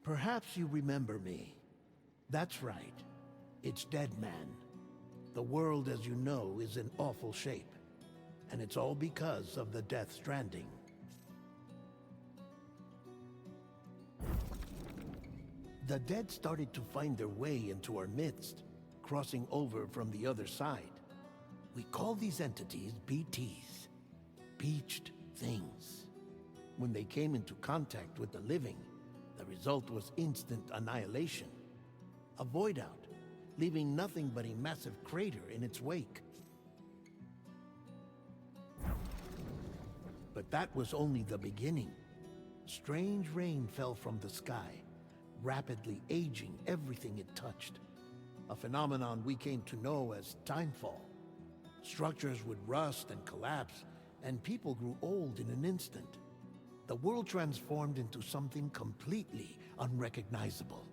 Perhaps you remember me. That's right. It's Dead Man. The world, as you know, is in awful shape. And it's all because of the Death Stranding. The dead started to find their way into our midst, crossing over from the other side. We call these entities BTs, Beached Things. When they came into contact with the living, the result was instant annihilation. A void out, leaving nothing but a massive crater in its wake. But that was only the beginning. Strange rain fell from the sky, rapidly aging everything it touched. A phenomenon we came to know as timefall. Structures would rust and collapse, and people grew old in an instant. The world transformed into something completely unrecognizable.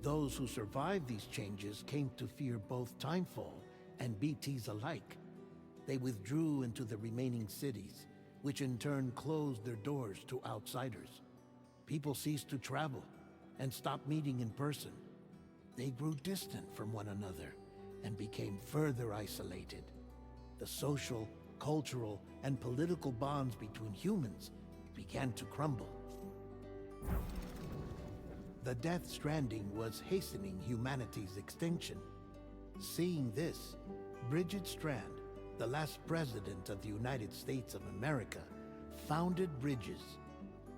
Those who survived these changes came to fear both timefall and BTs alike. They withdrew into the remaining cities, which in turn closed their doors to outsiders. People ceased to travel and stopped meeting in person. They grew distant from one another and became further isolated. The social, cultural, and political bonds between humans began to crumble. The Death Stranding was hastening humanity's extinction. Seeing this, Bridget Strand, the last president of the United States of America, founded Bridges,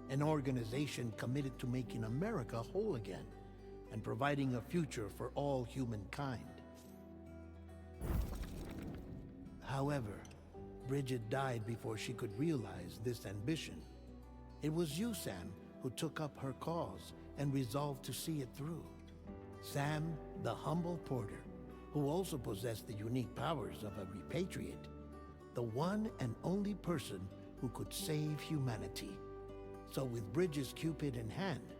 an organization committed to making America whole again and providing a future for all humankind. However, Bridget died before she could realize this ambition. It was you, Sam, who took up her cause and resolved to see it through. Sam, the humble porter, who also possessed the unique powers of a repatriate, the one and only person who could save humanity. So with Bridges' Cupid in hand,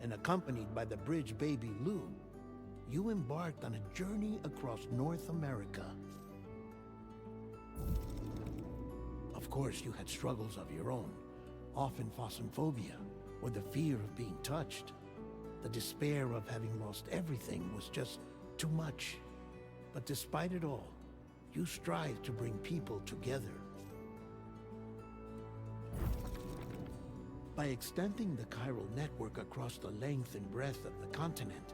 and accompanied by the bridge baby Lou, you embarked on a journey across North America. Of course, you had struggles of your own, often phasmophobia, or the fear of being touched. The despair of having lost everything was just too much. But despite it all, you strive to bring people together. By extending the chiral network across the length and breadth of the continent,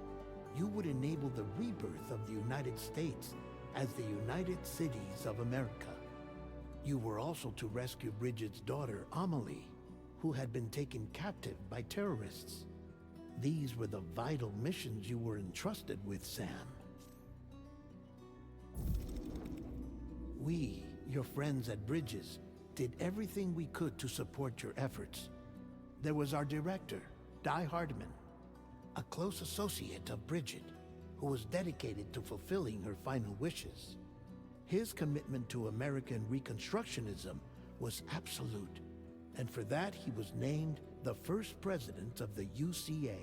you would enable the rebirth of the United States as the United Cities of America. You were also to rescue Bridget's daughter, Amelie, who had been taken captive by terrorists. These were the vital missions you were entrusted with, Sam. We, your friends at Bridges, did everything we could to support your efforts. There was our director, Di Hardman, a close associate of Bridget, who was dedicated to fulfilling her final wishes. His commitment to American Reconstructionism was absolute, and for that he was named the first president of the UCA.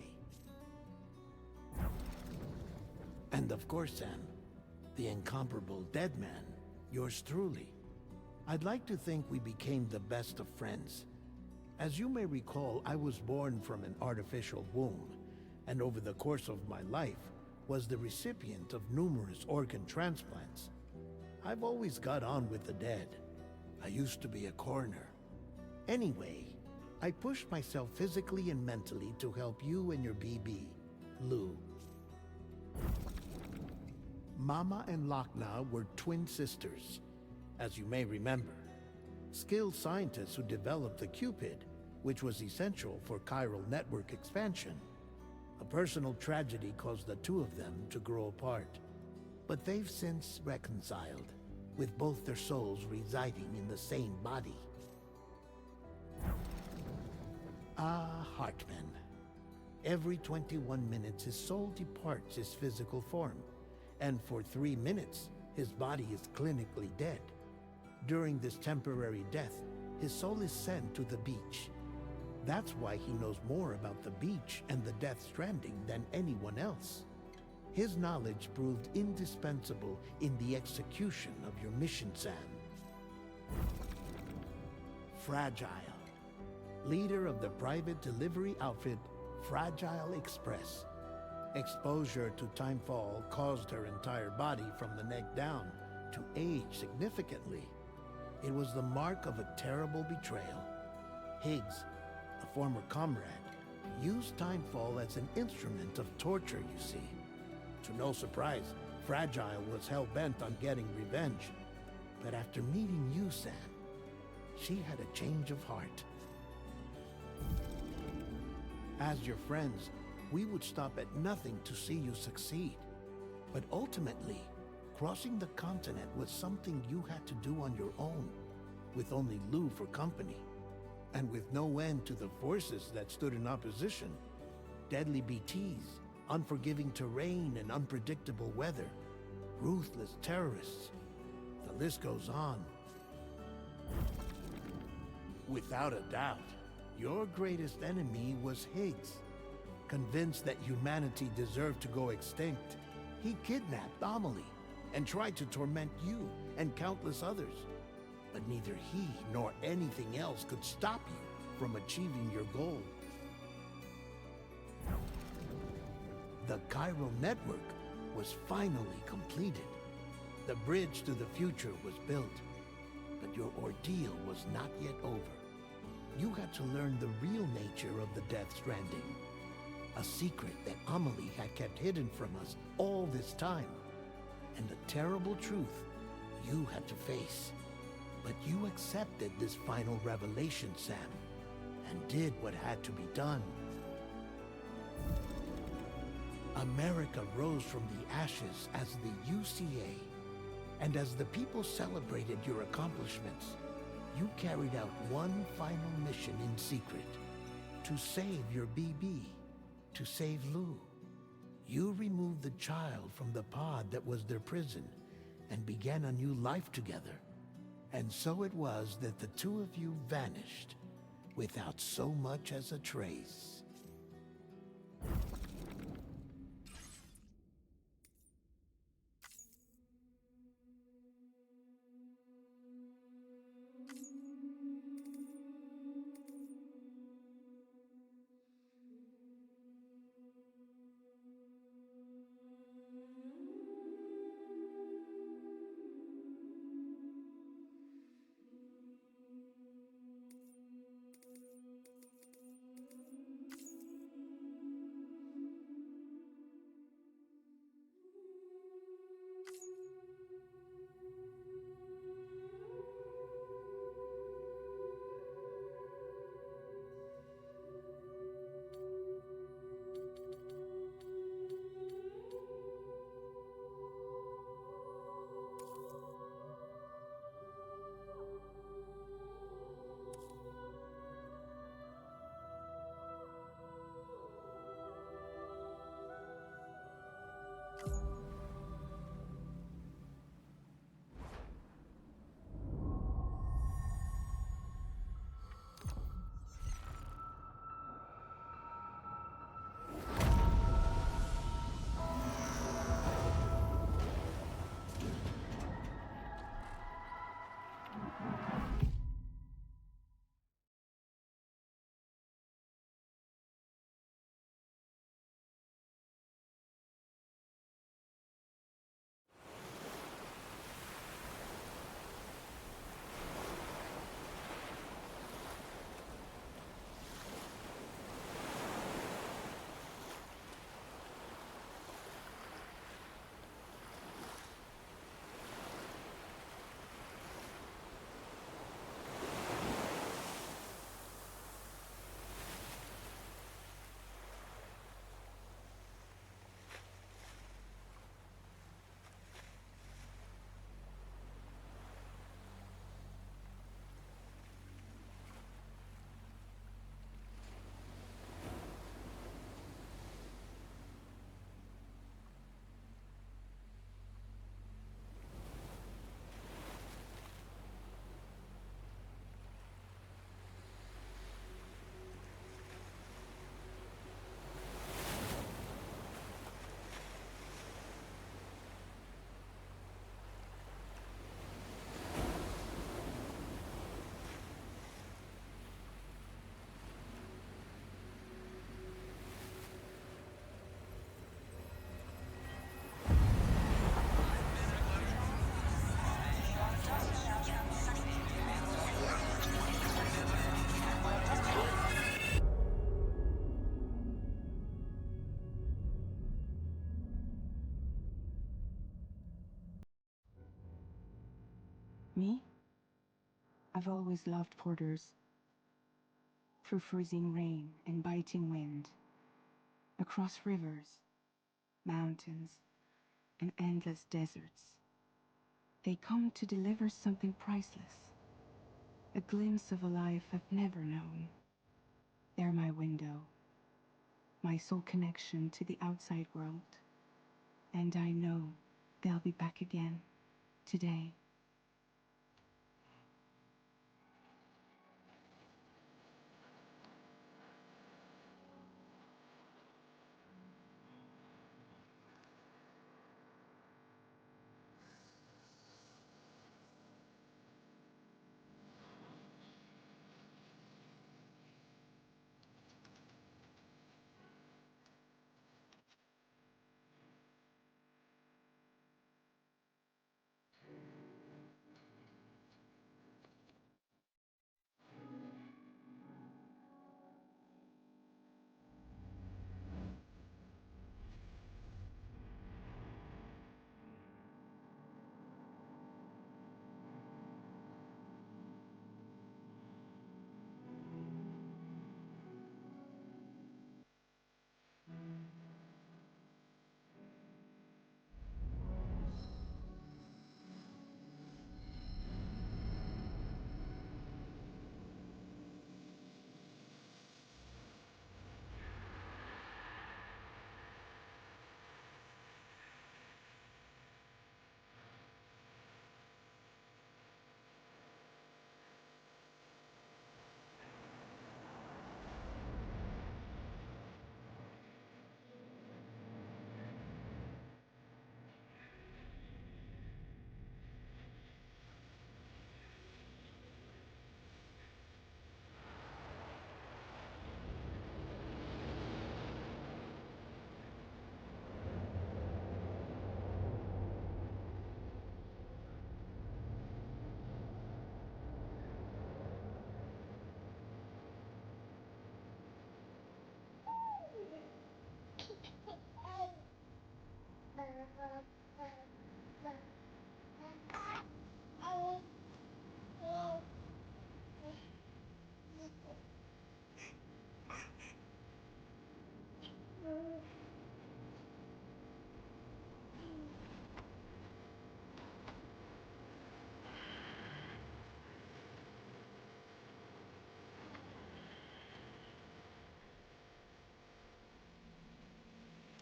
And of course, Sam, the incomparable Dead Man, yours truly. I'd like to think we became the best of friends. As you may recall, I was born from an artificial womb, and over the course of my life was the recipient of numerous organ transplants. I've always got on with the dead. I used to be a coroner. Anyway, I pushed myself physically and mentally to help you and your BB, Lou. Mama and Lakna were twin sisters, as you may remember. Skilled scientists who developed the Cupid, which was essential for chiral network expansion. A personal tragedy caused the two of them to grow apart. But they've since reconciled, with both their souls residing in the same body. Ah, Hartman. Every 21 minutes his soul departs his physical form, and for 3 minutes his body is clinically dead. During this temporary death, his soul is sent to the beach. That's why he knows more about the beach and the Death Stranding than anyone else. His knowledge proved indispensable in the execution of your mission, Sam. Fragile. leader of the private delivery outfit Fragile Express. Exposure to timefall caused her entire body from the neck down to age significantly. It was the mark of a terrible betrayal. Higgs, a former comrade, used timefall as an instrument of torture, you see. To no surprise, Fragile was hell-bent on getting revenge. But after meeting you, Sam, she had a change of heart. As your friends, we would stop at nothing to see you succeed. But ultimately, crossing the continent was something you had to do on your own, with only Lou for company. And with no end to the forces that stood in opposition. Deadly BTs, unforgiving terrain and unpredictable weather, ruthless terrorists. The list goes on. Without a doubt, your greatest enemy was Higgs. Convinced that humanity deserved to go extinct, he kidnapped Amelie and tried to torment you and countless others. But neither he nor anything else could stop you from achieving your goal. The chiral network was finally completed. The bridge to the future was built. But your ordeal was not yet over. You had to learn the real nature of the Death Stranding. A secret that Amelie had kept hidden from us all this time. And the terrible truth you had to face. But you accepted this final revelation, Sam, and did what had to be done. America rose from the ashes as the UCA, and as the people celebrated your accomplishments, you carried out one final mission in secret, to save your BB, to save Lou. You removed the child from the pod that was their prison, and began a new life together. And so it was that the two of you vanished, without so much as a trace. Me? I've always loved porters. Through freezing rain and biting wind, across rivers, mountains, and endless deserts, they come to deliver something priceless, a glimpse of a life I've never known. They're my window, my sole connection to the outside world, and I know they'll be back again today.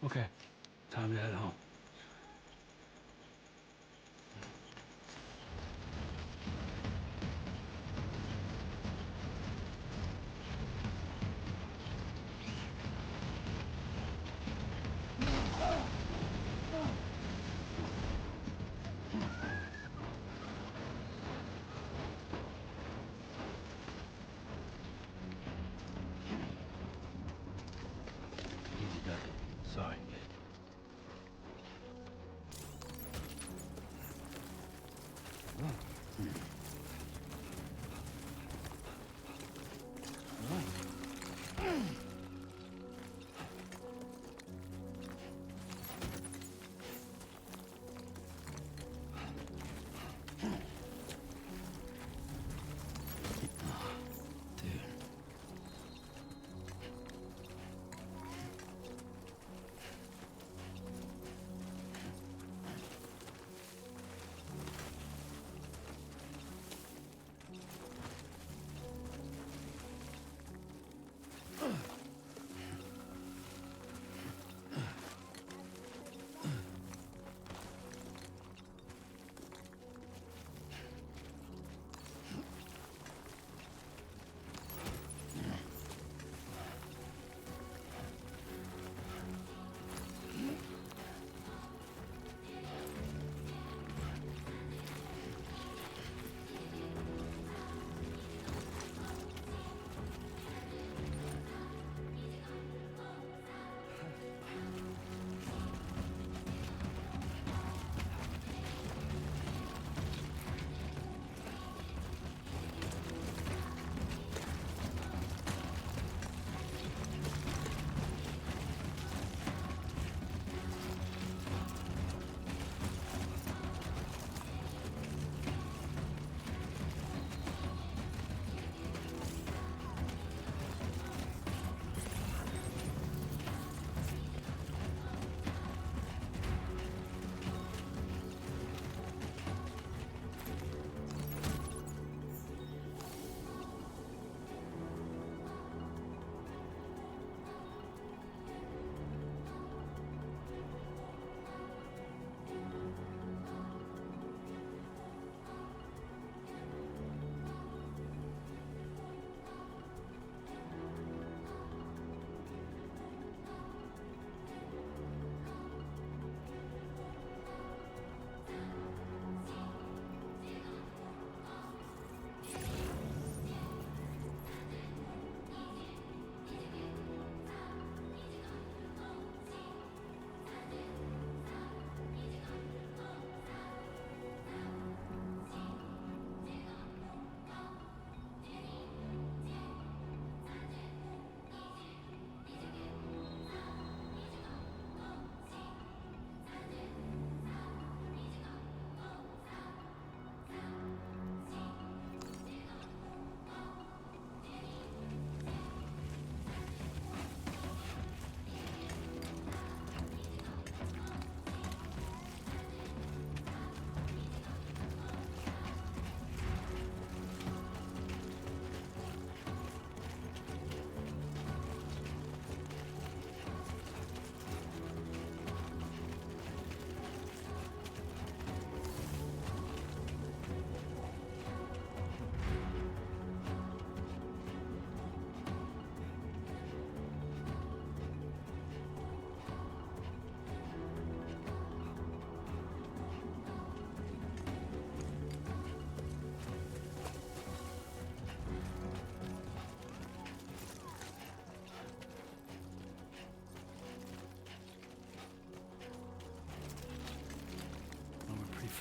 Okay, time to head home. Easy, Doug. Sorry.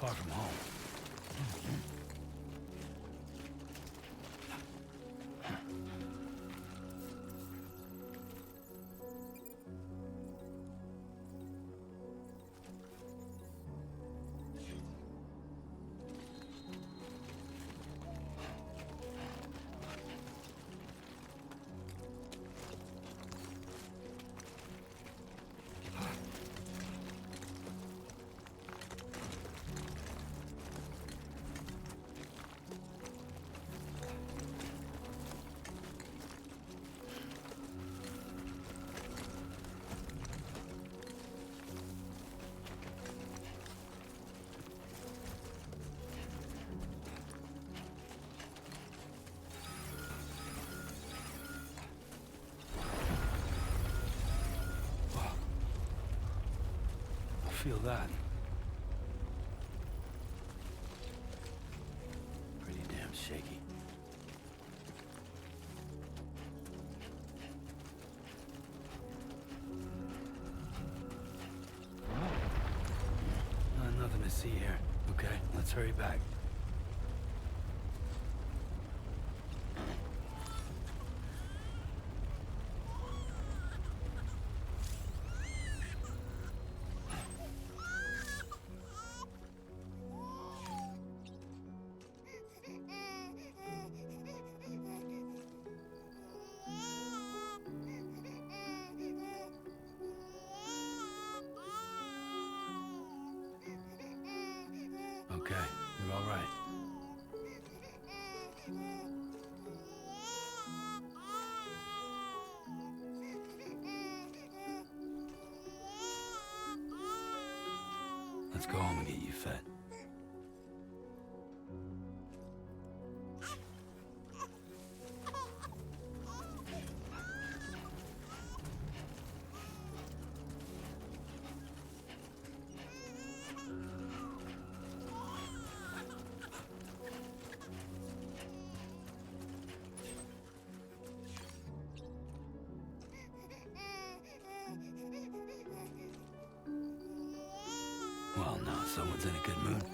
far from home. Feel that. Pretty damn shaky. Nothing to see here. Okay, let's hurry back. Okay, you're all right. Let's go home and get you fed. Well, now someone's in a good mood.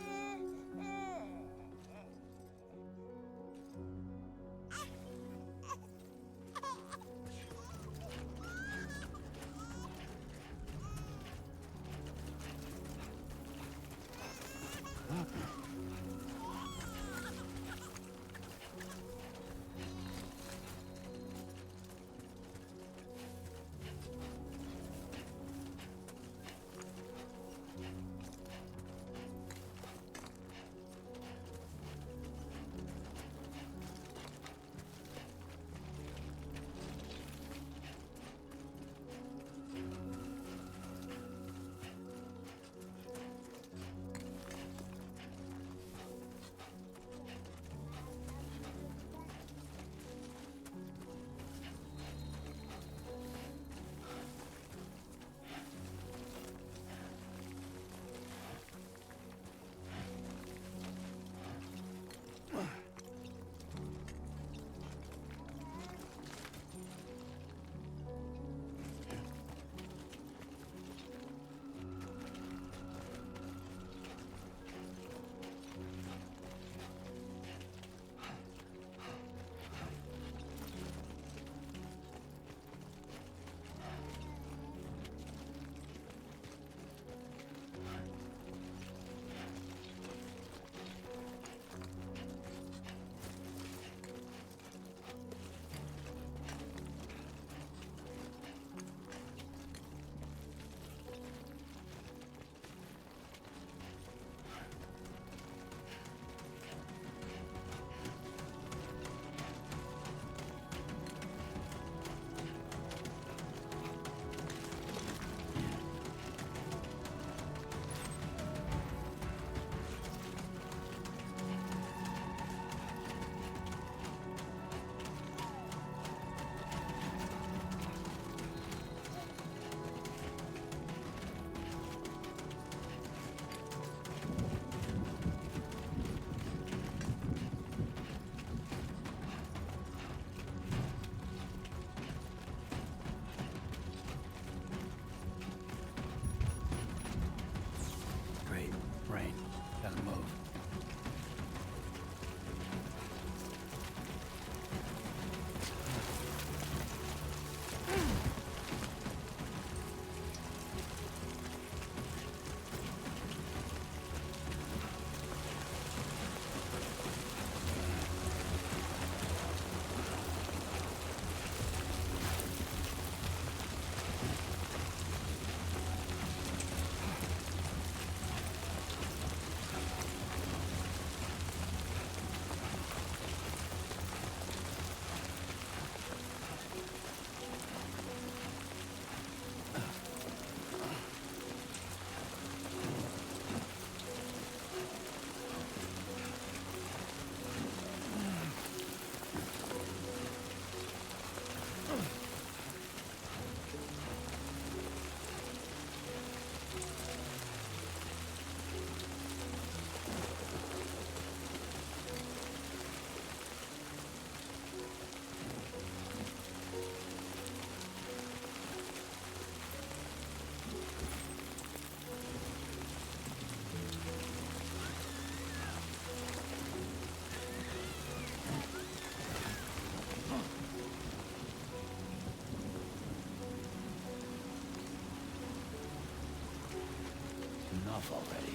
enough already.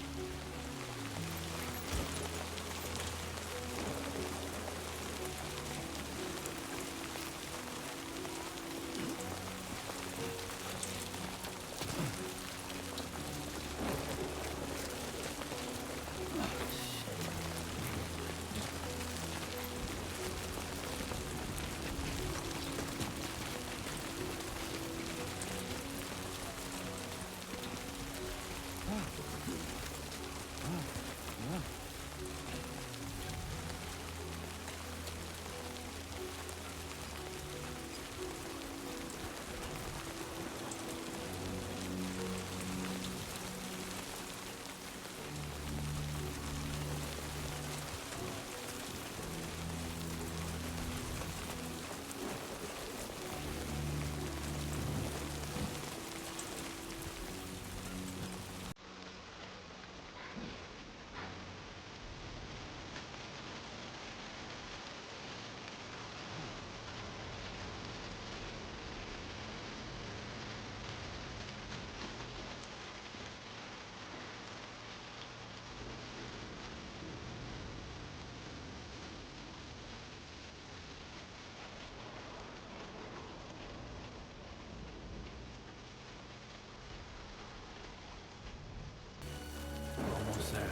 Almost there.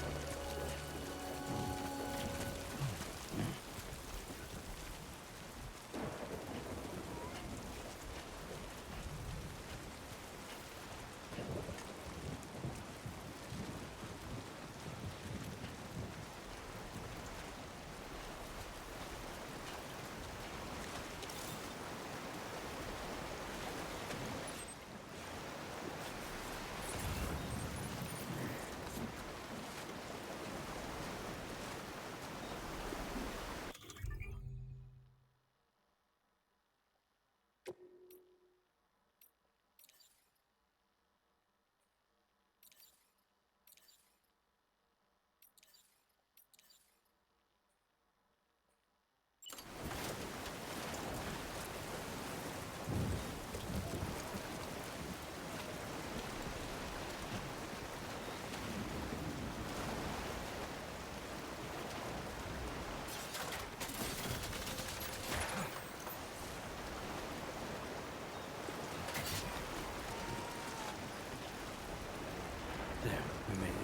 There, we made it.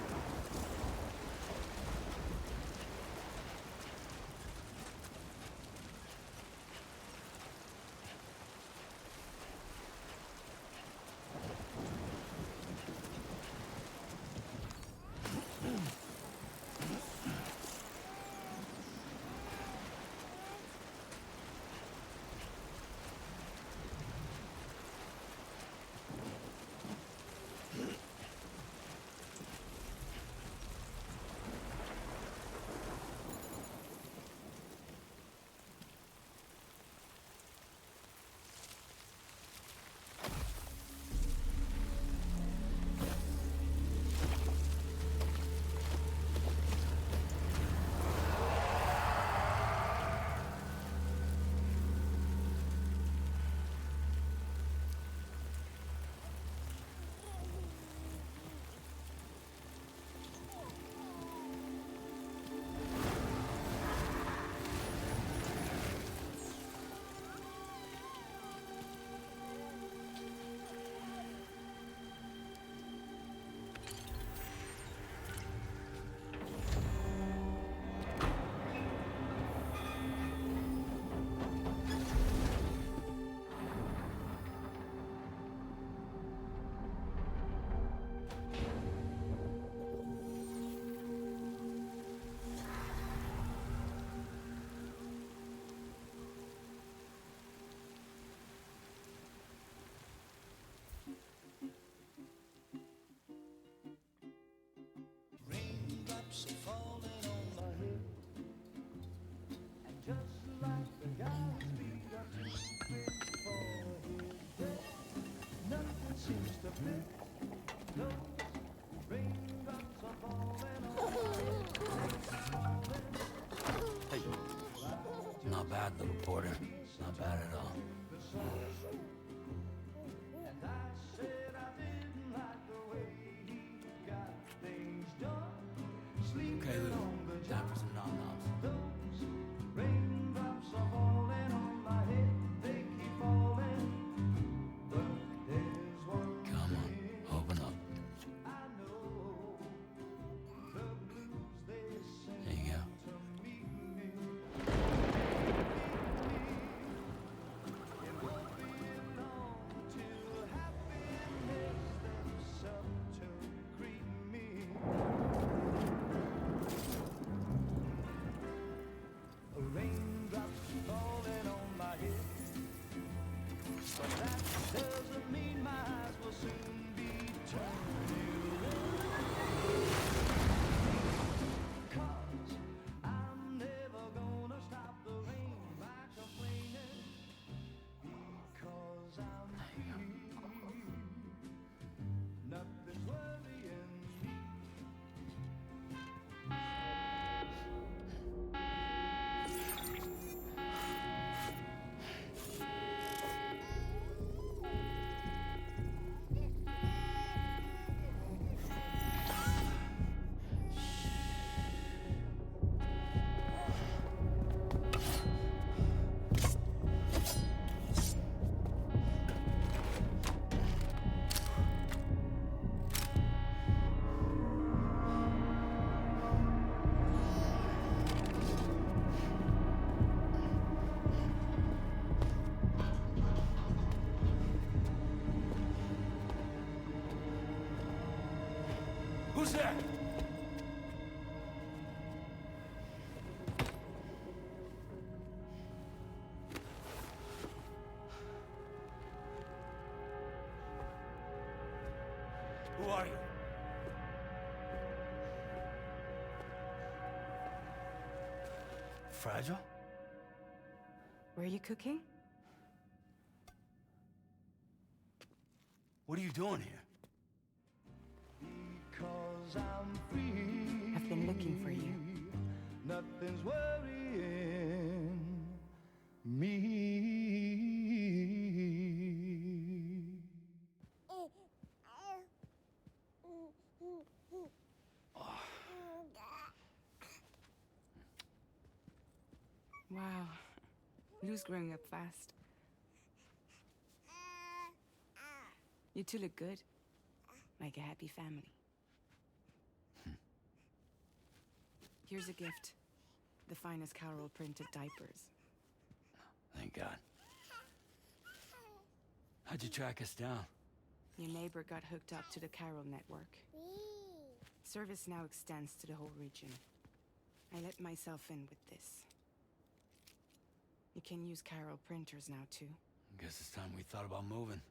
Hey. Not bad, little porter. Not bad at all. And I said I didn't like the way he got things Who's there? Who are you? Fragile? Were you cooking? What are you doing here? Because I'm free. I've been looking for you. Nothing's worrying me. Wow. Lou's growing up fast. You two look good. Like a happy family. Here's a gift. The finest Carol printed diapers. Thank God. How'd you track us down? Your neighbor got hooked up to the Carol network. Service now extends to the whole region. I let myself in with this. You can use Carol printers now too. Guess it's time we thought about moving.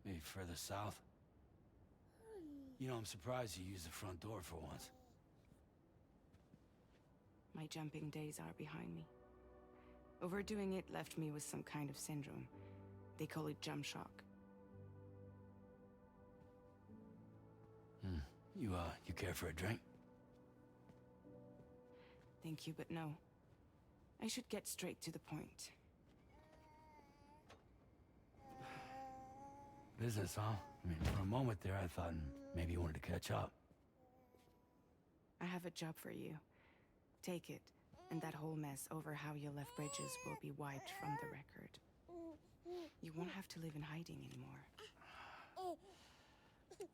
Maybe further south. You know, I'm surprised you used the front door for once. My jumping days are behind me. Overdoing it left me with some kind of syndrome. They call it jump shock. You care for a drink? Thank you, but no. I should get straight to the point. Business, huh? I mean, for a moment there, I thought maybe you wanted to catch up. I have a job for you. Take it, and that whole mess over how you left Bridges will be wiped from the record. You won't have to live in hiding anymore.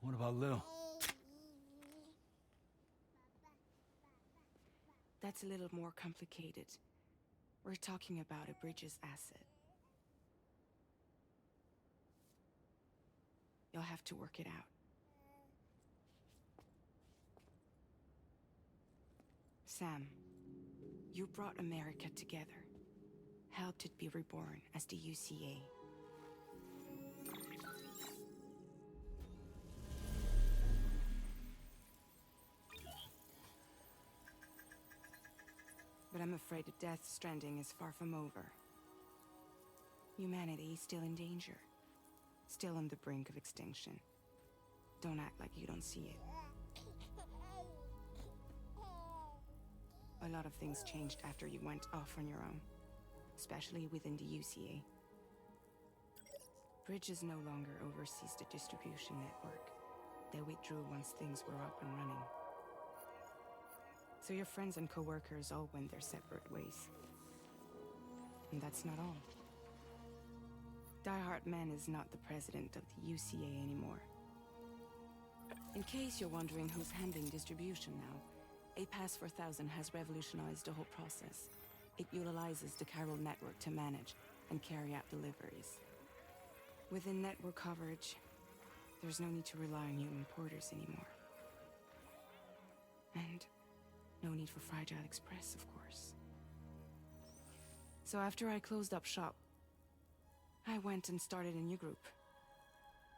What about Lou? That's a little more complicated. We're talking about a Bridges asset. You'll have to work it out. Sam, you brought America together. Helped it be reborn as the UCA. But I'm afraid the Death Stranding is far from over. Humanity is still in danger. Still on the brink of extinction. Don't act like you don't see it. A lot of things changed after you went off on your own. Especially within the UCA. Bridges no longer oversees the distribution network. They withdrew once things were up and running. So your friends and co-workers all went their separate ways. And that's not all. Die Hard Man is not the president of the UCA anymore. In case you're wondering who's handling distribution now, a Pass 4000 has revolutionized the whole process. It utilizes the Carol network to manage and carry out deliveries. Within network coverage, there's no need to rely on human porters anymore. And no need for Fragile Express, of course. So after I closed up shop, I went and started a new group.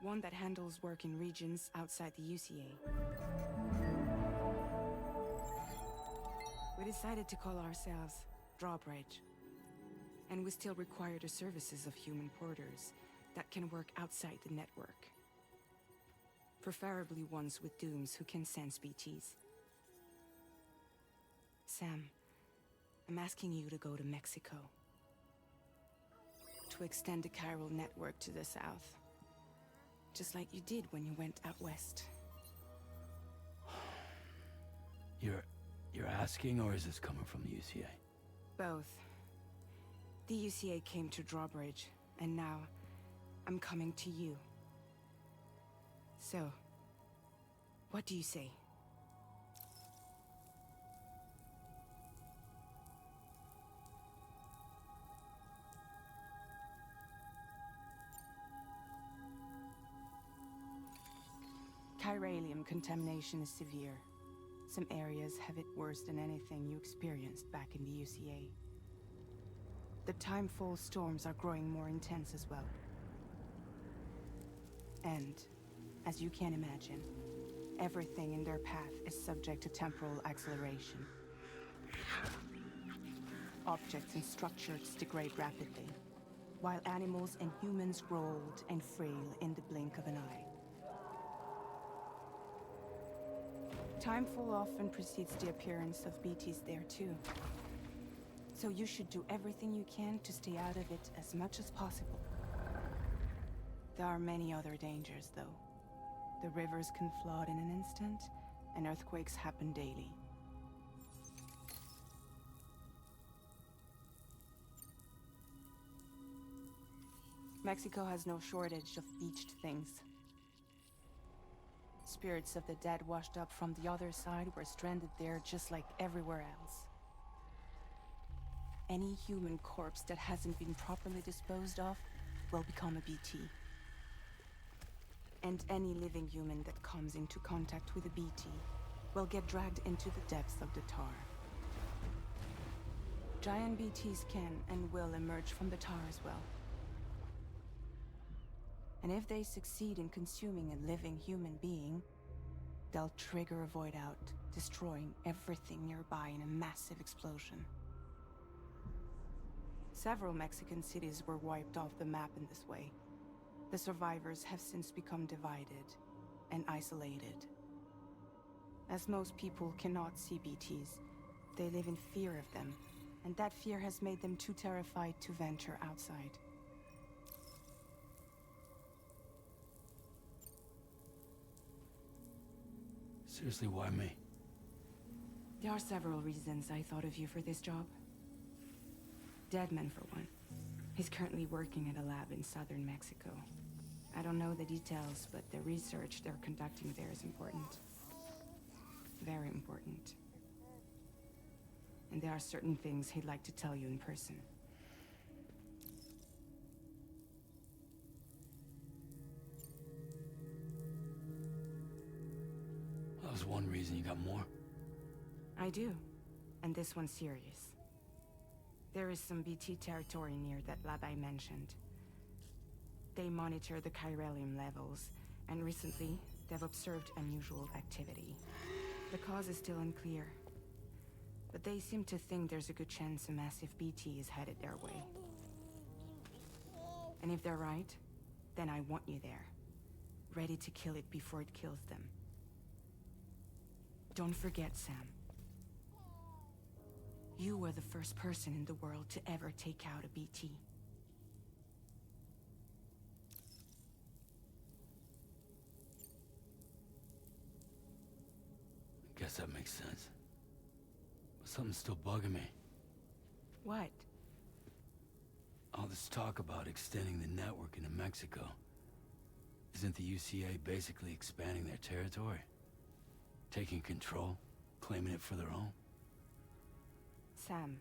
One that handles work in regions outside the UCA. We decided to call ourselves Drawbridge. And we still require the services of human porters that can work outside the network. Preferably ones with dooms who can sense BTs. Sam, I'm asking you to go to Mexico. To extend the Carol network to the south. Just like you did when you went out west. You're asking, or is this coming from the UCA? Both. The UCA came to Drawbridge, and now I'm coming to you. So, what do you say? chiralium contamination is severe. Some areas have it worse than anything you experienced back in the UCA. The timefall storms are growing more intense as well. And, as you can imagine, everything in their path is subject to temporal acceleration. Objects and structures degrade rapidly, while animals and humans grow old and frail in the blink of an eye. Timefall often precedes the appearance of BTs there too. So you should do everything you can to stay out of it as much as possible. There are many other dangers though. The rivers can flood in an instant, and earthquakes happen daily. Mexico has no shortage of beached things. Spirits of the dead washed up from the other side were stranded there just like everywhere else. Any human corpse that hasn't been properly disposed of will become a BT. And any living human that comes into contact with a BT will get dragged into the depths of the tar. Giant BTs can and will emerge from the tar as well. And if they succeed in consuming a living human being, they'll trigger a void out, destroying everything nearby in a massive explosion. Several Mexican cities were wiped off the map in this way. The survivors have since become divided and isolated. As most people cannot see BTs, they live in fear of them, and that fear has made them too terrified to venture outside. Seriously, why me? There are several reasons I thought of you for this job. Deadman, for one. He's currently working at a lab in southern Mexico. I don't know the details, but the research they're conducting there is important. Very important. And there are certain things he'd like to tell you in person. That was one reason. You got more? I do. And this one's serious. There is some BT territory near that lab I mentioned. They monitor the chiralium levels, and recently, they've observed unusual activity. The cause is still unclear, but they seem to think there's a good chance a massive BT is headed their way. And if they're right, then I want you there, ready to kill it before it kills them. Don't forget, Sam. You were the first person in the world to ever take out a BT. Guess that makes sense. But something's still bugging me. What? All this talk about extending the network into Mexico. Isn't the UCA basically expanding their territory? Taking control? Claiming it for their own? Sam,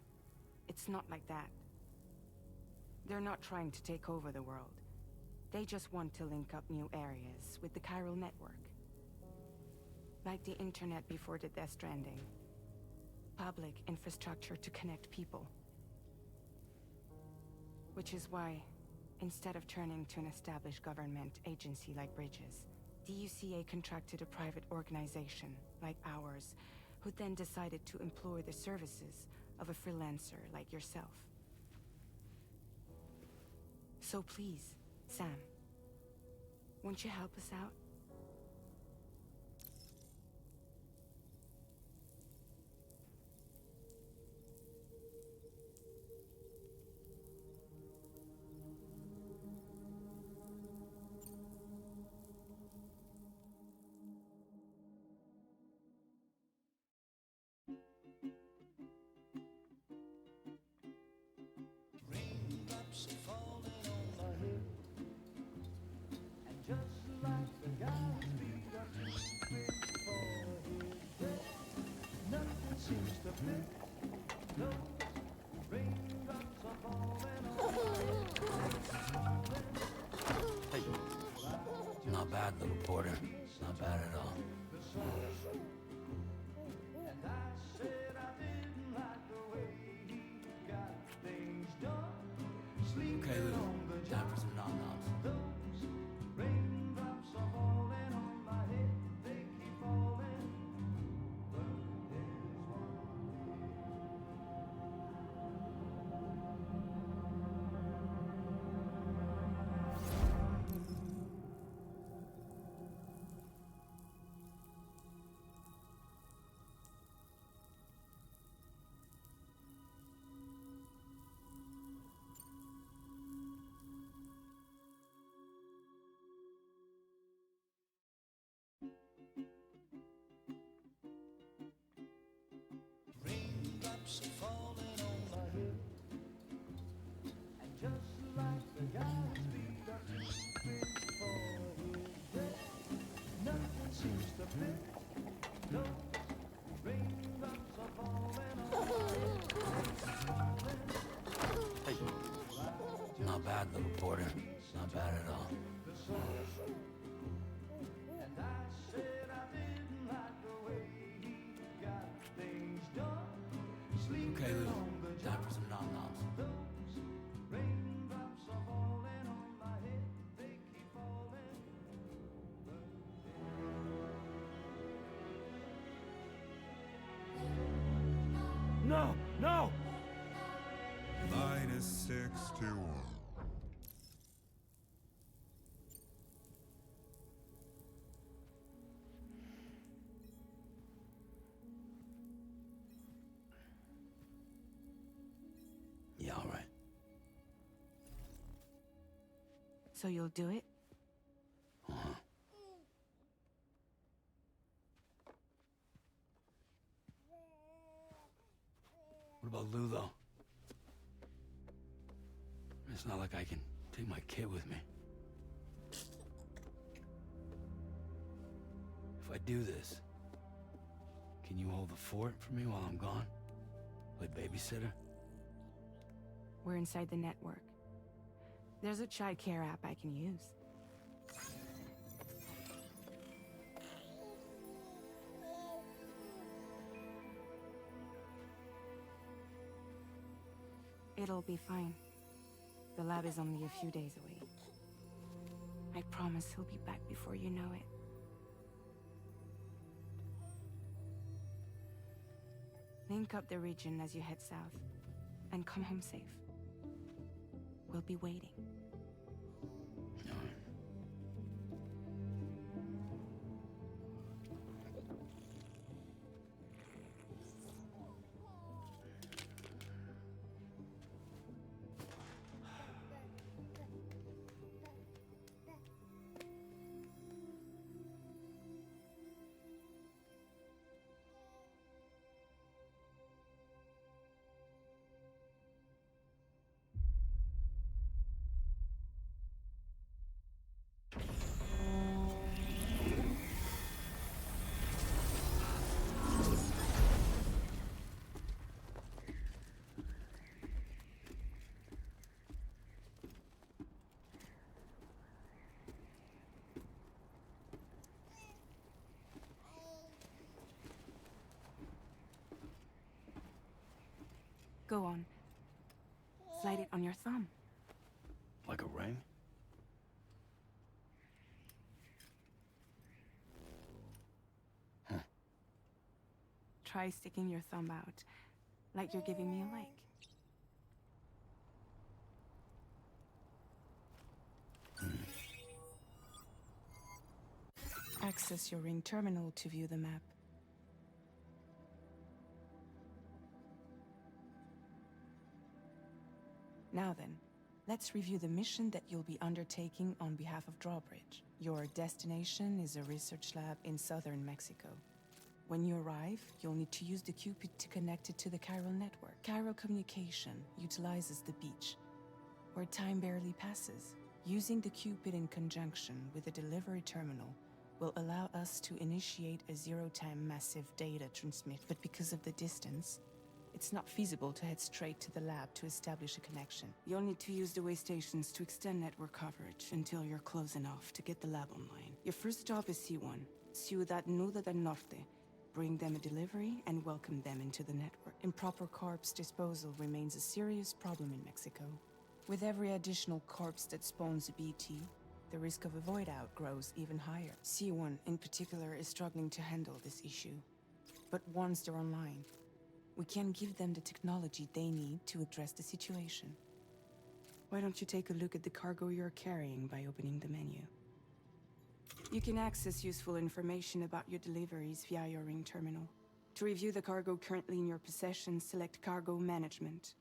it's not like that. They're not trying to take over the world. They just want to link up new areas with the chiral network. Like the internet before the Death Stranding. Public infrastructure to connect people. Which is why, instead of turning to an established government agency like Bridges, the UCA contracted a private organization, like ours, who then decided to employ the services of a freelancer like yourself. So please, Sam, won't you help us out? Raindrops are falling on my head, and just like the guy whose feet are too big for his bed, nothing seems to fit. Those raindrops are falling on my head. Not bad. bad, little porter. Not bad at all. And I said I didn't like the way he got things done. Sleeping Okay, Lou. on the Time job. for some nom-noms. Those raindrops are falling on my head. They keep falling. But there's one. Raindrops are falling on my head. And just like the guy's feet are too big for his head, nothing seems to fit. Those raindrops are falling on my head. Hey. Not bad, little porter. Not bad at all. And I said I didn't like the way he got things done. Sleeping Okay, Lou. on the Time job. for some nom-noms. Those raindrops are falling on my head. They keep falling. No! No! -61. Yeah, all right. So you'll do it? Uh-huh. What about Lou, though? It's not like I can take my kid with me. If I do this, can you hold the fort for me while I'm gone? Play babysitter? We're inside the network. There's a child care app I can use. It'll be fine. The lab is only a few days away. I promise he'll be back before you know it. Link up the region as you head south, and come home safe. We'll be waiting. All right. Go on. Slide it on your thumb. Like a ring? Try sticking your thumb out, like you're giving me a like. Access your ring terminal to view the map. Now then, let's review the mission that you'll be undertaking on behalf of Drawbridge. Your destination is a research lab in southern Mexico. When you arrive, you'll need to use the Cupid to connect it to the chiral network. Chiral communication utilizes the beach, where time barely passes. Using the Cupid in conjunction with the delivery terminal will allow us to initiate a zero-time massive data transmit, but because of the distance, It's not feasible to head straight to the lab to establish a connection. You'll need to use the way stations to extend network coverage until you're close enough to get the lab online. Your first stop is C1, Ciudad Nuda del Norte. Bring them a delivery and welcome them into the network. Improper corpse disposal remains a serious problem in Mexico. With every additional corpse that spawns a BT, the risk of a void out grows even higher. C1 in particular is struggling to handle this issue. But once they're online, we can give them the technology they need to address the situation. Why don't you take a look at the cargo you're carrying by opening the menu? You can access useful information about your deliveries via your ring terminal. To review the cargo currently in your possession, select Cargo Management.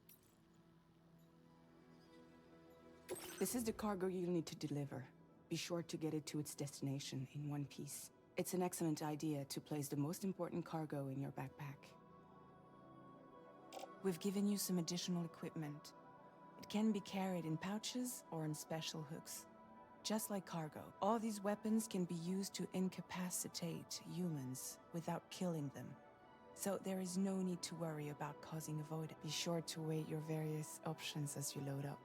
This is the cargo you'll need to deliver. Be sure to get it to its destination in one piece. It's an excellent idea to place the most important cargo in your backpack. We've given you some additional equipment. It can be carried in pouches or on special hooks. Just like cargo, all these weapons can be used to incapacitate humans without killing them. So there is no need to worry about causing a void. Be sure to weigh your various options as you load up.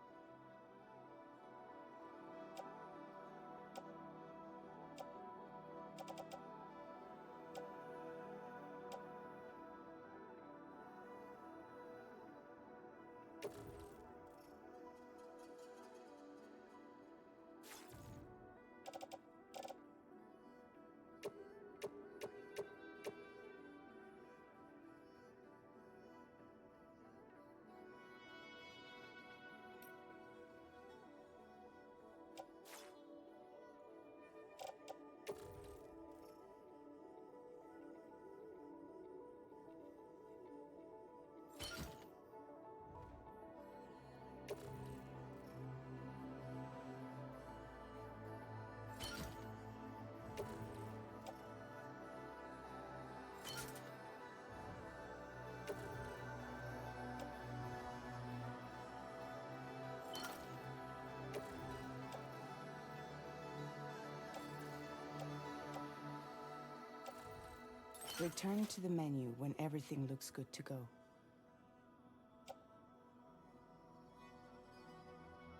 Return to the menu when everything looks good to go.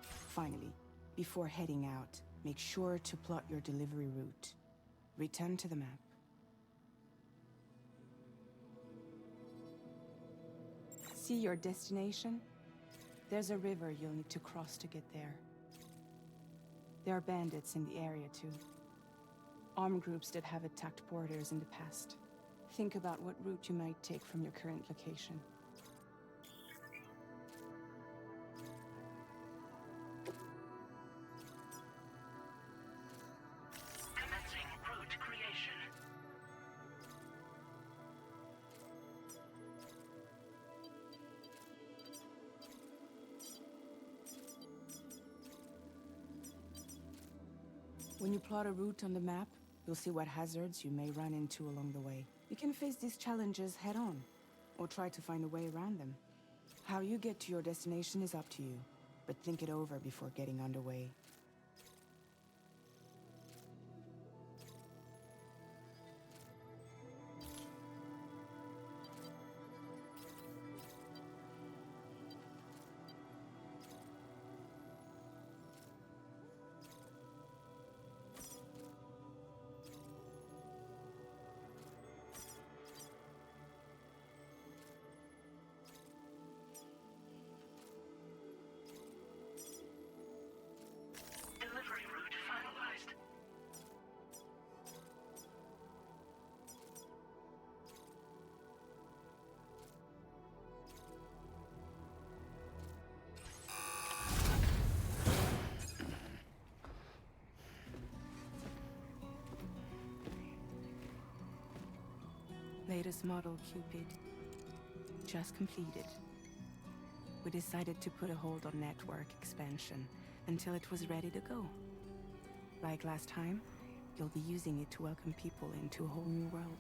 Finally, before heading out, make sure to plot your delivery route. Return to the map. See your destination? There's a river you'll need to cross to get there. There are bandits in the area too. Armed groups that have attacked porters in the past. Think about what route you might take from your current location. Commencing route creation. When you plot a route on the map, you'll see what hazards you may run into along the way. You can face these challenges head-on, or try to find a way around them. How you get to your destination is up to you, but think it over before getting underway. Delivery route finalized. Latest model Cupid. Just completed. We decided to put a hold on network expansion until it was ready to go. Like last time, you'll be using it to welcome people into a whole new world.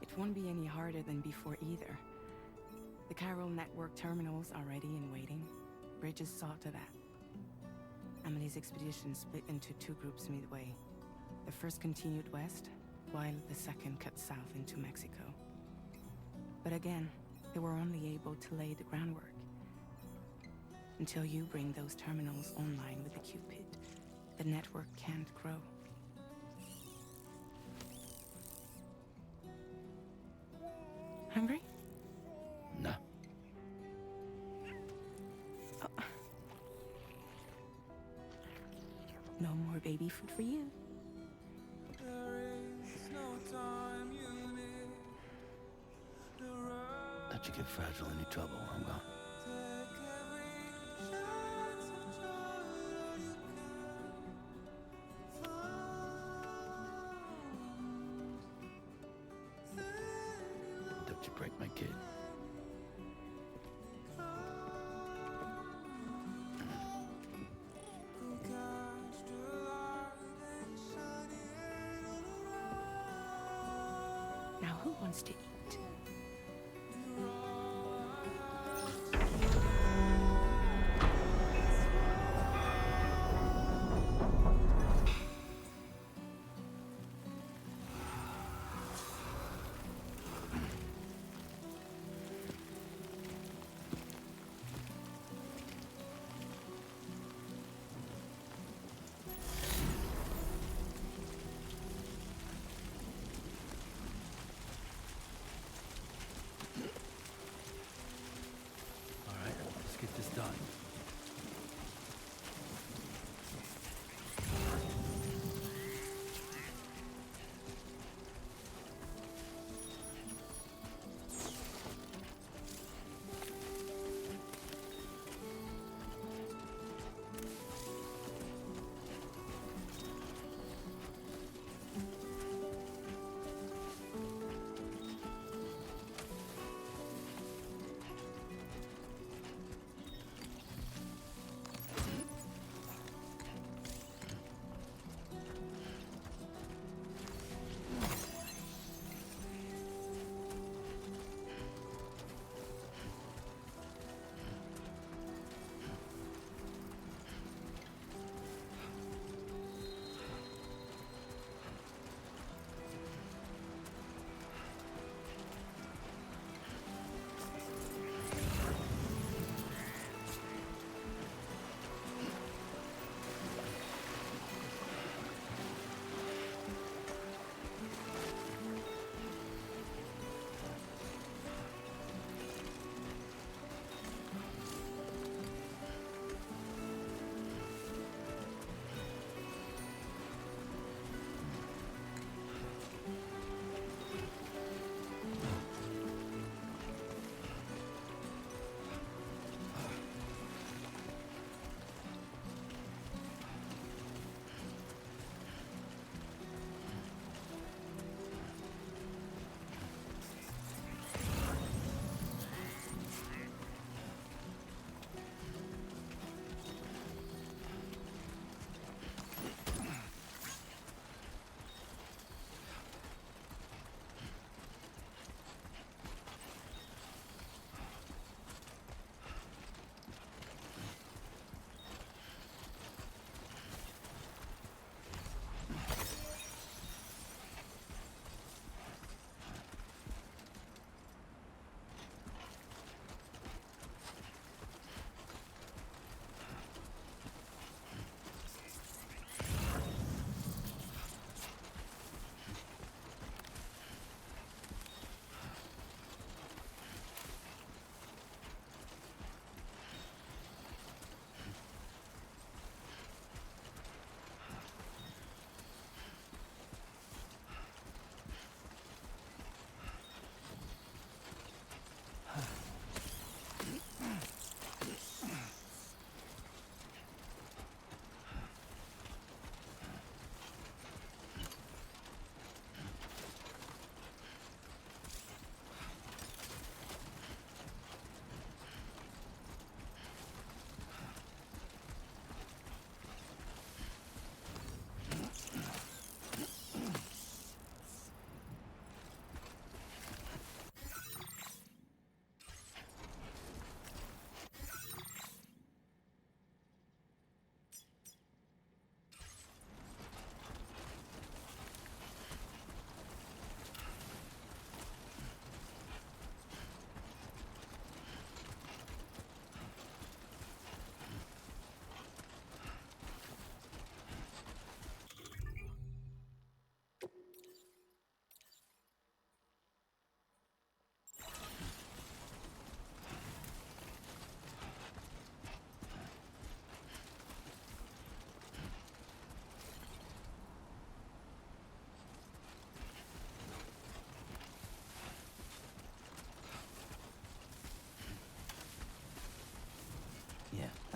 It won't be any harder than before either. The chiral network terminals are ready and waiting. bridges saw to that. Emily's expedition split into two groups midway. The first continued west, while the second cut south into Mexico. But again, they were only able to lay the groundwork. Until you bring those terminals online with the Cupid, the network can't grow. Hungry? Nah. No more baby food for you. Let you get fragile any trouble while I'm gone. Don't you break my kid. Now who wants to eat?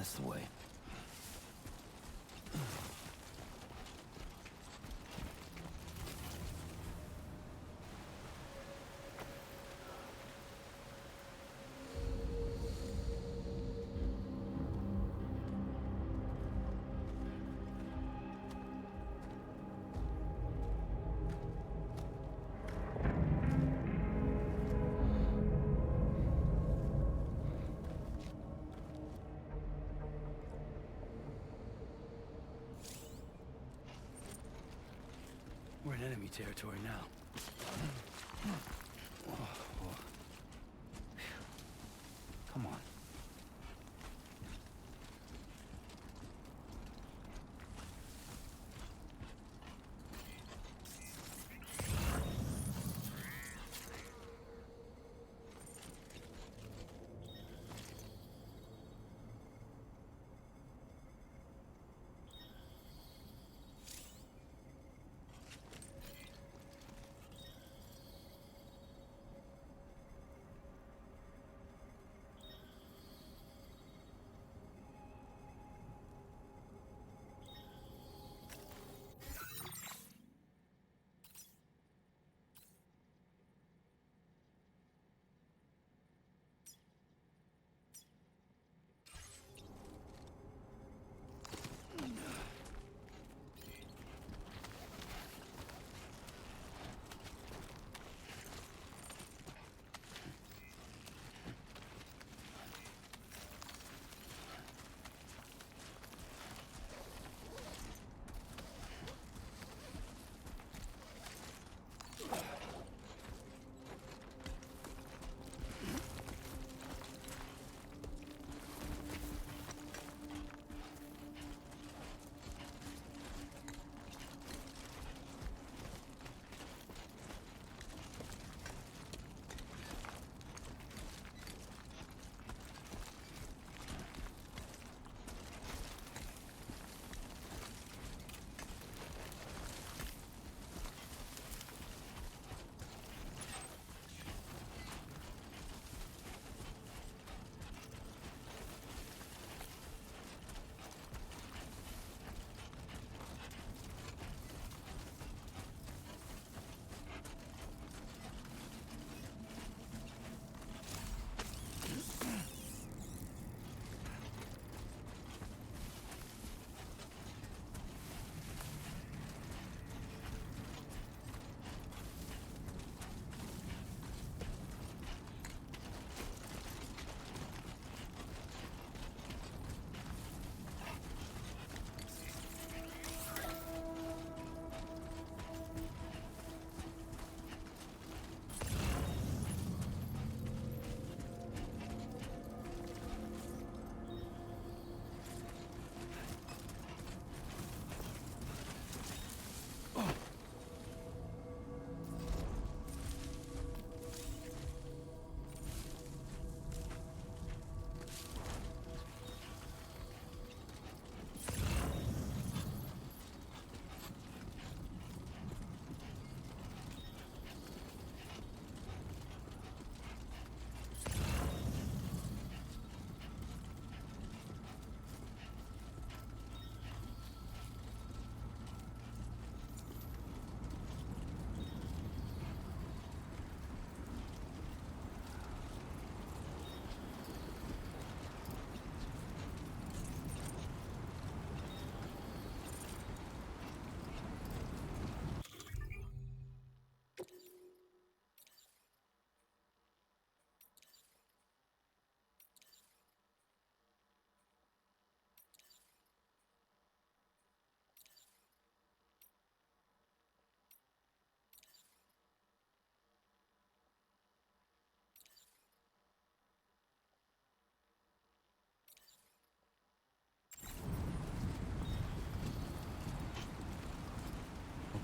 That's the way. We're in enemy territory now. Come on.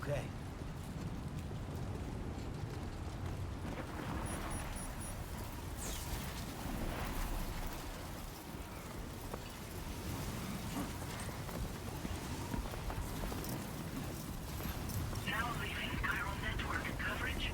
Okay. Now leaving chiral network coverage.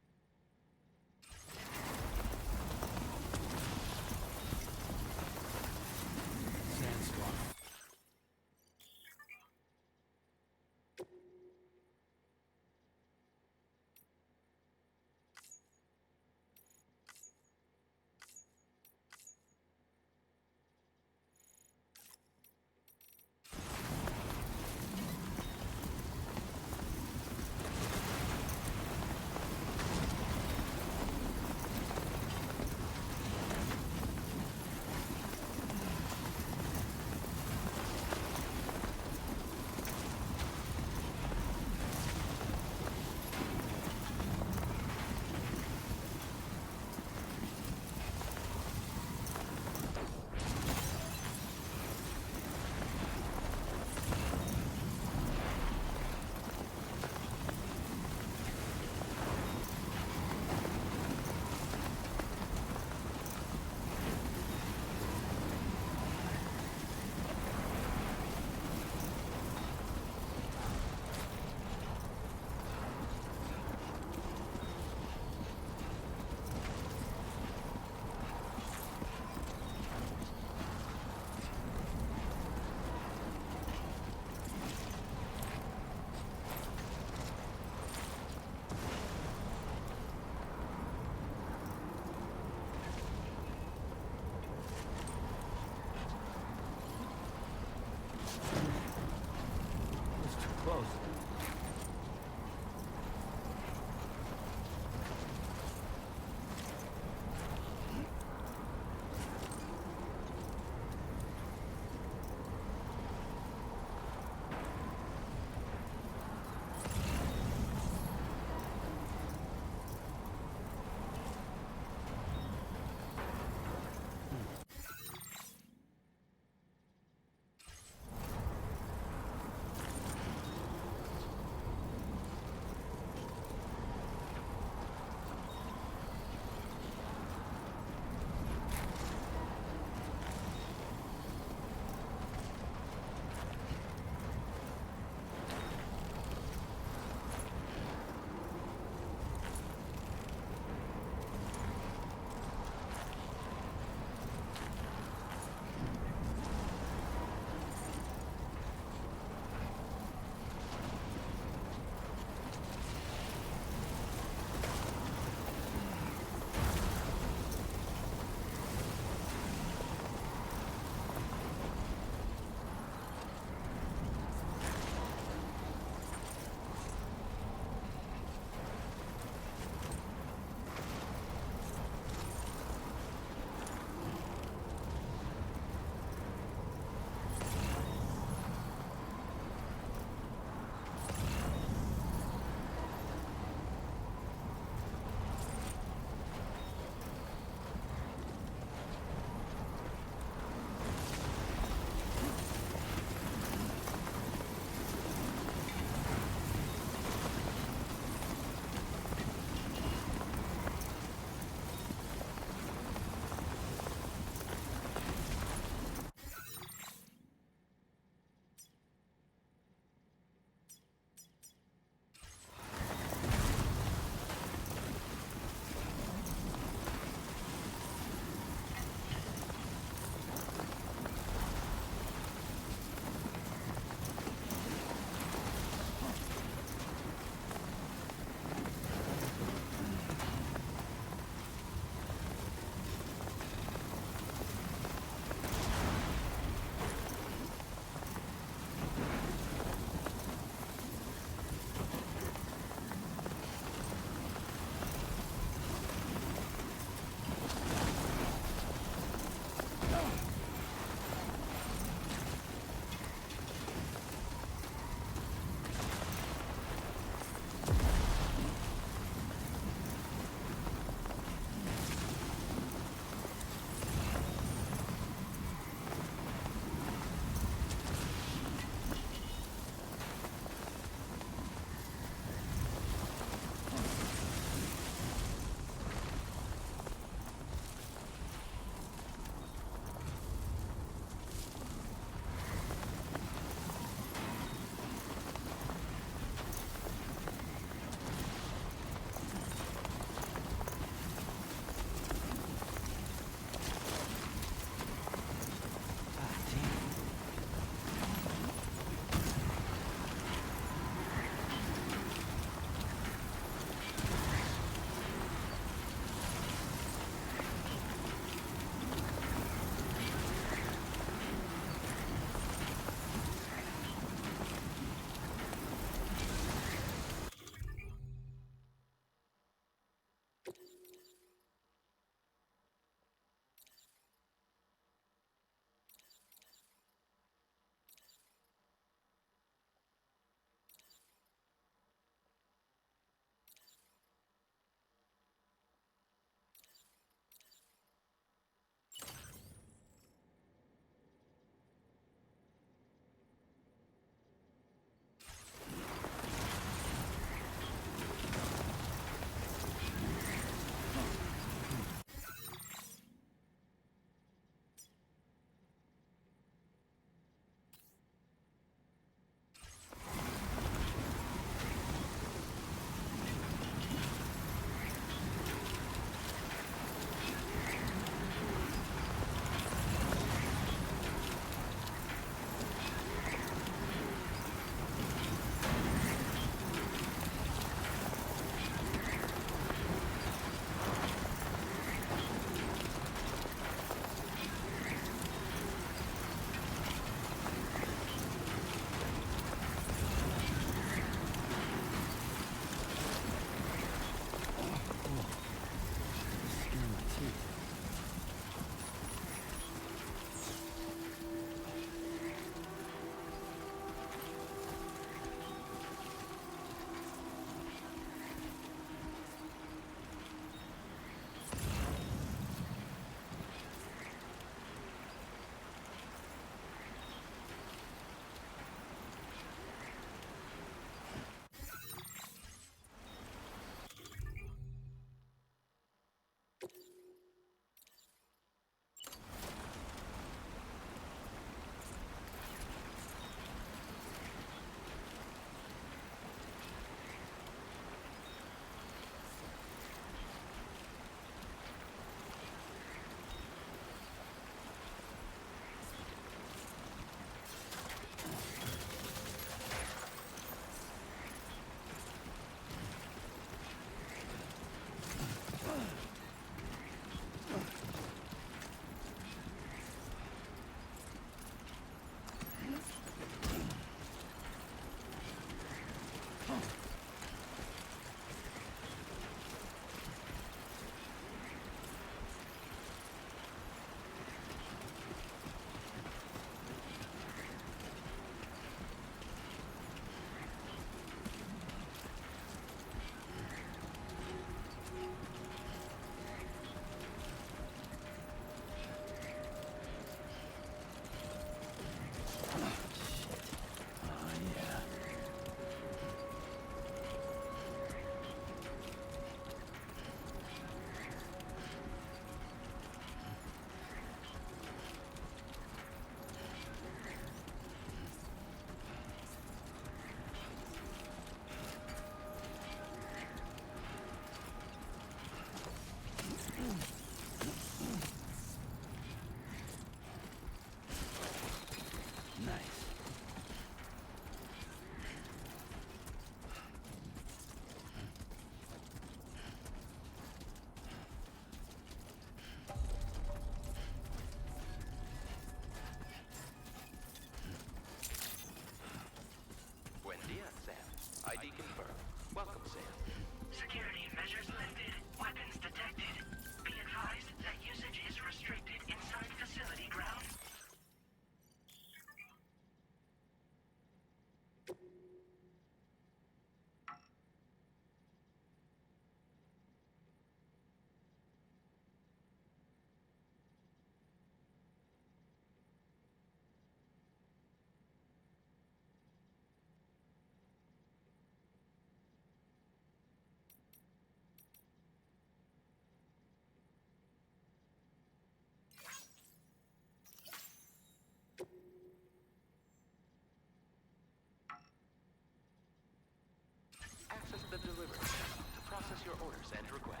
process your orders and requests.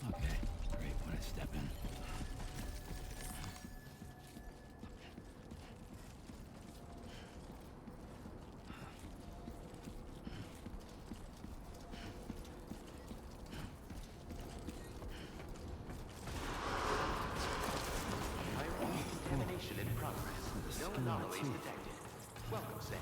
Okay, great. When I step in. Contamination in progress. No anomalies detected. Welcome, Sam.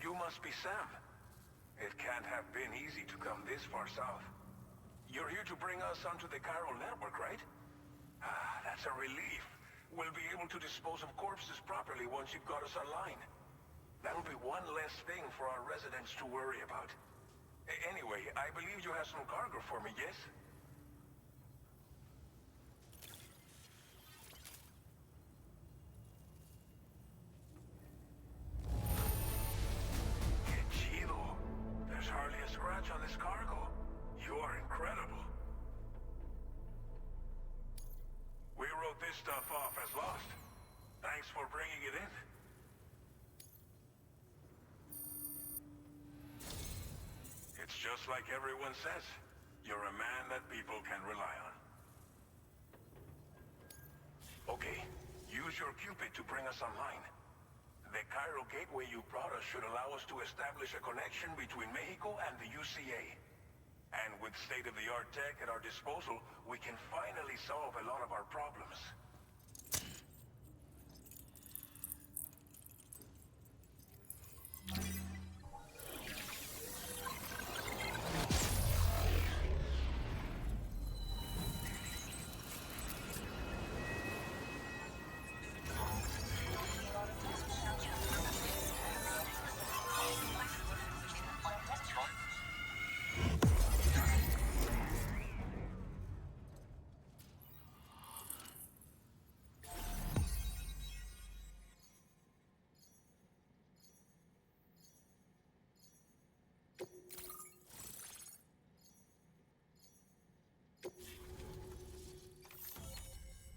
You must be Sam. It can't have been easy to come this far south. You're here to bring us onto the chiral network, right? Ah, that's a relief. We'll be able to dispose of corpses properly once you've got us online. That'll be one less thing for our residents to worry about. Anyway, I believe you have some cargo for me, yes? Que chido. There's hardly a scratch on this cargo. You are incredible. We wrote this stuff off as lost. Thanks for bringing it in. It's just like everyone says. You're a man that people can rely on. Okay, use your Cupid to bring us online. The chiral gateway you brought us should allow us to establish a connection between Mexico and the UCA. And with state-of-the-art tech at our disposal, we can finally solve a lot of our problems.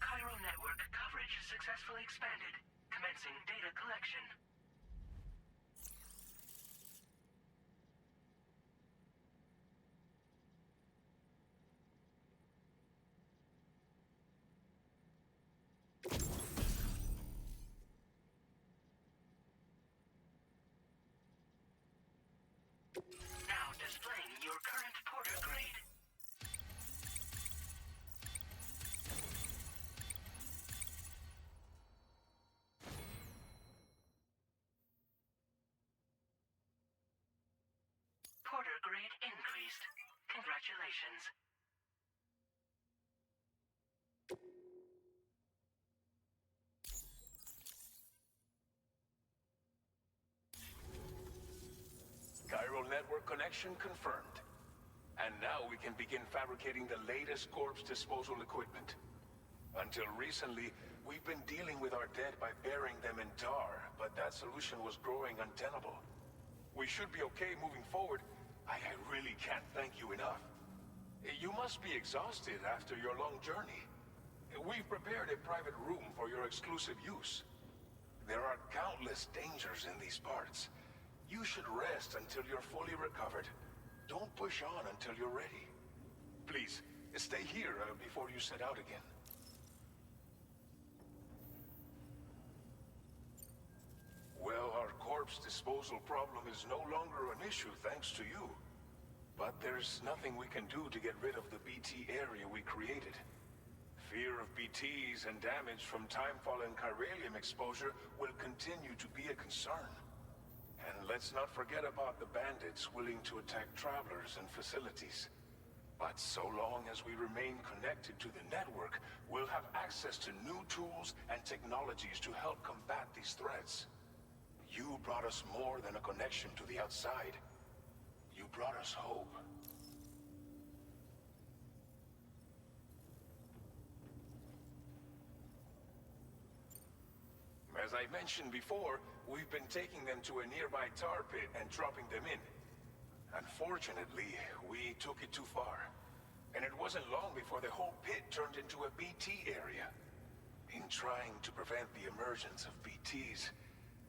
Chiral network coverage successfully expanded. Commencing data collection. Now displaying your current porter grade. Porter grade increased. Congratulations. Chiral network connection confirmed. And now we can begin fabricating the latest corpse disposal equipment. Until recently, we've been dealing with our dead by burying them in tar, but that solution was growing untenable. We should be okay moving forward. I really can't thank you enough. You must be exhausted after your long journey. We've prepared a private room for your exclusive use. There are countless dangers in these parts. You should rest until you're fully recovered. Don't push on until you're ready. Please, stay here before you set out again. Well, our corpse disposal problem is no longer an issue thanks to you. But there's nothing we can do to get rid of the BT area we created. Fear of BTs and damage from timefall and chiralium exposure will continue to be a concern. And let's not forget about the bandits willing to attack travelers and facilities. But so long as we remain connected to the network, we'll have access to new tools and technologies to help combat these threats. You brought us more than a connection to the outside. You brought us hope. As I mentioned before, we've been taking them to a nearby tar pit and dropping them in. Unfortunately, we took it too far. And it wasn't long before the whole pit turned into a BT area. In trying to prevent the emergence of BTs,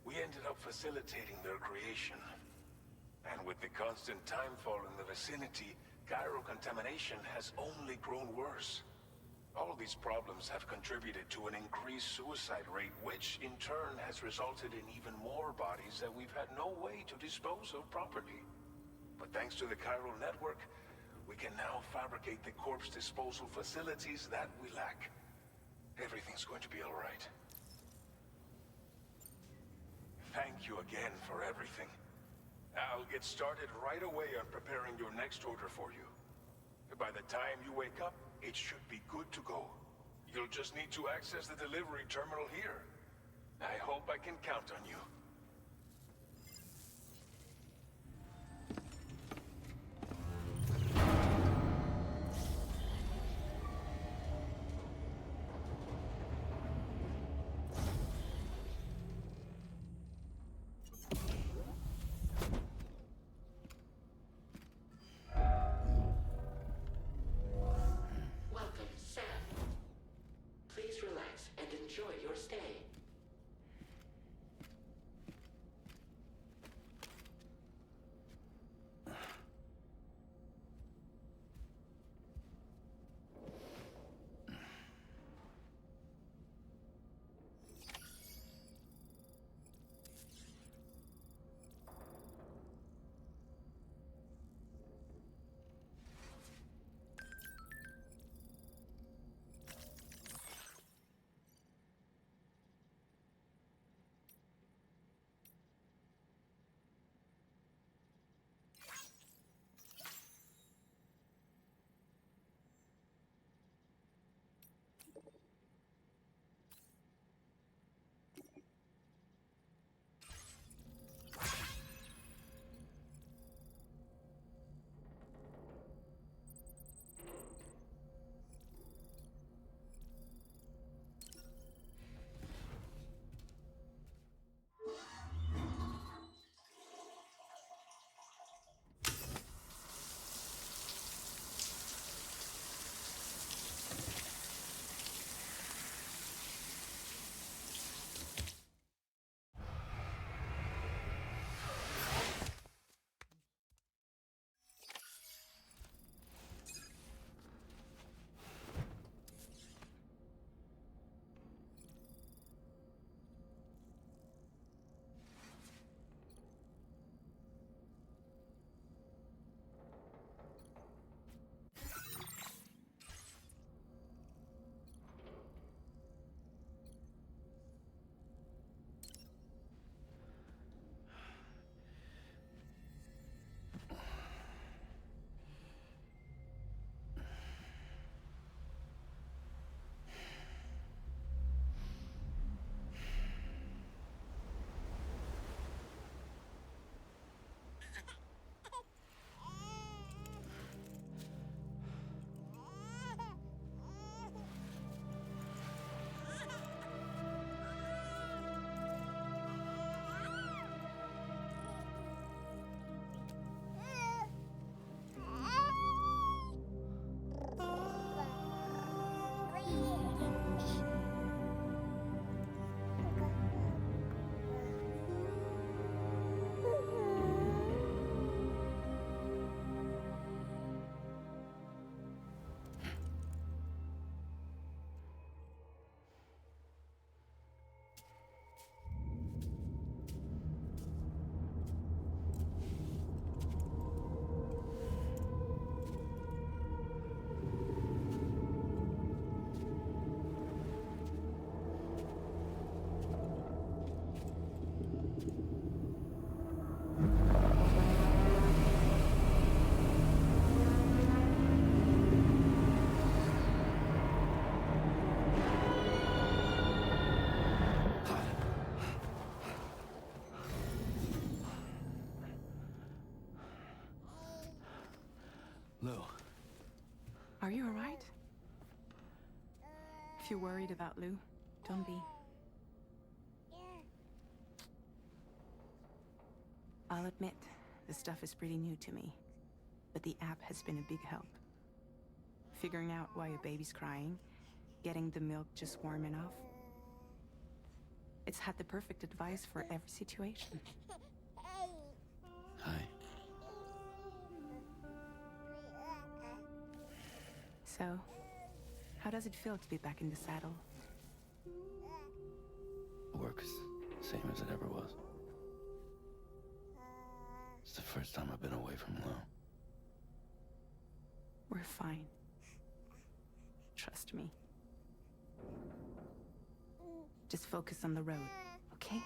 we ended up facilitating their creation. And with the constant timefall in the vicinity, gyro contamination has only grown worse. All of these problems have contributed to an increased suicide rate, which in turn has resulted in even more bodies that we've had no way to dispose of properly. But thanks to the chiral network, we can now fabricate the corpse disposal facilities that we lack. Everything's going to be all right. Thank you again for everything. I'll get started right away on preparing your next order for you. By the time you wake up, it should be good to go. You'll just need to access the delivery terminal here. I hope I can count on you. Welcome, SAAB. Please relax and enjoy your stay. Lou. Are you alright? If you're worried about Lou, don't be. I'll admit, this stuff is pretty new to me, but the app has been a big help. Figuring out why a baby's crying, getting the milk just warm enough. It's had the perfect advice for every situation. Hi. So, how does it feel to be back in the saddle? Work is the same as it ever was. It's the first time I've been away from Lou. We're fine. Trust me. Just focus on the road, okay?